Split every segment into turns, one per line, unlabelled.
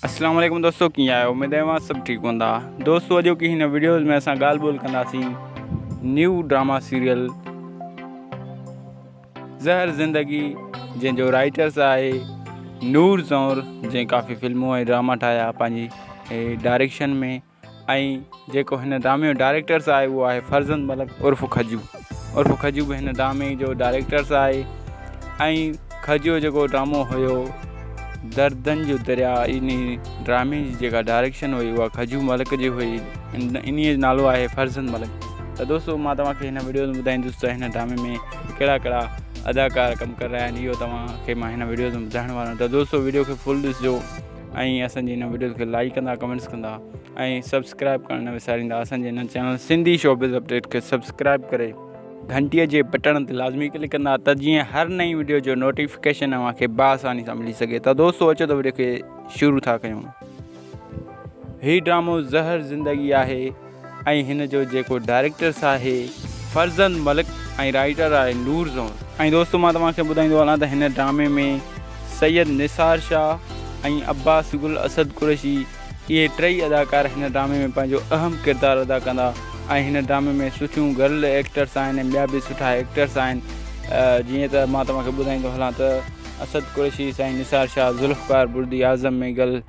अस्सलाम वालेकुम दोस्तों, कीअं आहियो? उमेद आहे सभु ठीकु हूंदा। दोस्तों अॼु की हिन वीडियोज़ में असां ॻाल्हि ॿोल कंदासीं न्यू ड्रामा सीरियल ज़हर ज़िंदगी, जंहिंजो राइटर्स आहे नूर ज़ौर, जंहिं काफ़ी फिल्मूं ऐं ड्रामा ठाहिया पंहिंजी डायरेक्शन में। ऐं जेको हिन ड्रामे जो डायरेक्टर्स आहे उहो आहे फरज़ंद मलिक उर्फ़ खजू बि हिन ड्रामे जो डायरेक्टर्स आहे। ऐं खजू जेको ड्रामो हुयो दर्दन जो दरिया, इन ड्रामे जी जेका डायरेक्शन हुई उहा खजू मलिक जी हुई। इन जो नालो आहे फरज़ंद मलिक। त दोस्तों मां तव्हांखे हिन वीडियो में ॿुधाईंदुसि त हिन ड्रामे में कहिड़ा कहिड़ा अदाकार कमु करे रहिया आहिनि। इहो तव्हांखे मां हिन वीडियो में ॿुधाइण वारो आहियां। त दोस्तों वीडियो खे फुल ॾिसिजो ऐं असांजी हिन वीडियो खे लाइक कंदा, कमेंट्स कंदा ऐं सब्सक्राइब करणु न विसारींदा। असांजे हिन चैनल सिंधी शोबिज़ अपडेट खे सब्सक्राइब करे घंटीअ जे बटण ते लाज़मी क्लिक कंदा त जीअं हर नई वीडियो जो नोटिफिकेशन तव्हांखे बासानी सां मिली सघे। त दोस्तों अचो त वीडियो खे शुरू था कयूं। हीउ ड्रामो ज़हर ज़िंदगी आहे ऐं हिन जो जेको डायरेक्टर्स आहे फरज़ंद मलिक ऐं राइटर आहे नूर ज़ौर। ऐं दोस्तों मां तव्हांखे ॿुधाईंदो हलां त हिन ड्रामे में सैयद निसार शाह ऐं अब्बास गुल असद कुरैशी, इहे टई अदाकार हिन ड्रामे में पंहिंजो अहम किरदारु अदा कंदा। ऐं हिन ड्रामे में सुठियूं गर्ल एक्टर्स आहिनि ऐं ॿिया बि सुठा एक्टर्स आहिनि। जीअं त मां तव्हांखे ॿुधाईंदो हलां त असद कुरैशी, साईं निसार शाह, ज़ुल्फ़कार बुर्दी, आज़म मेगल,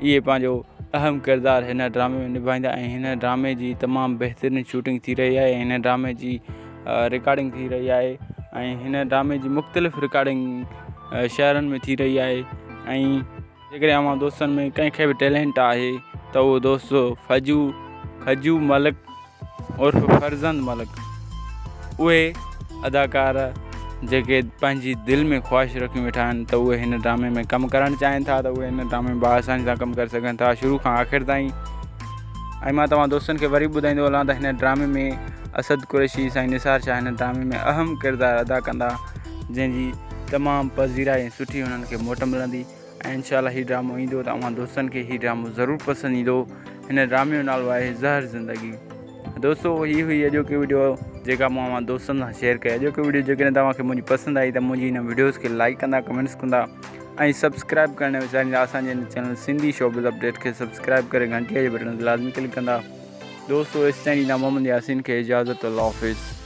इहे पंहिंजो अहम किरदारु हिन ड्रामे में निभाईंदा। ऐं हिन ड्रामे जी तमामु बहितरीनु शूटिंग थी रही आहे। हिन ड्रामे जी रिकॉर्डिंग थी रही आहे ऐं हिन ड्रामे जी मुख़्तलिफ़ रिकॉर्डिंग शहरनि में थी रही आहे। ऐं जेकॾहिं अवां दोस्तनि में कंहिंखे बि टैलेंट आहे त उहो दोस्तो खजू मलिक उर्फ़ फरज़ंद मलिक, उहे अदाकार जेके पंहिंजी दिलि में ख़्वाहिश रखी वेठा आहिनि त उहे हिन ड्रामे में कमु करणु चाहिनि था, त उहे हिन ड्रामे में आसानी सां कमु करे सघनि था शुरू खां आख़िर ताईं। ऐं मां तव्हां दोस्तनि खे वरी ॿुधाईंदो हलां त हिन ड्रामे में असद कुरैशी, साईं निसार शाह हिन ड्रामे में अहम किरदारु अदा कंदा, जंहिंजी तमामु पज़ीराई ऐं सुठी हुननि खे मोट मिलंदी। ऐं इंशाअल्लाह हीउ ड्रामो ईंदो त अवां दोस्तनि खे हीउ ड्रामो ज़रूरु पसंदि ईंदो। हिन ड्रामे जो नालो आहे ज़हर ज़िंदगी। दोस्तों हीअ हुई अॼोकी वीडियो जेका मां अवां दोस्तनि सां शेयर कई। अॼोकी वीडियो जेकॾहिं तव्हांखे मुंहिंजी पसंदि आई त मुंहिंजी हिन वीडियोज़ खे लाइक कंदा, कमेंट्स कंदा ऐं सब्सक्राइब करणु न विसारींदा। असांजे हिन चैनल सिंधी शोबिज़ अपडेट खे सब्सक्राइब करे घंटीअ जे बटन ते लाज़मी क्लिक कंदा। दोस्तों इस चैनल मोहम्मद यासीन खे इजाज़त, अल्लाह हाफ़िज़।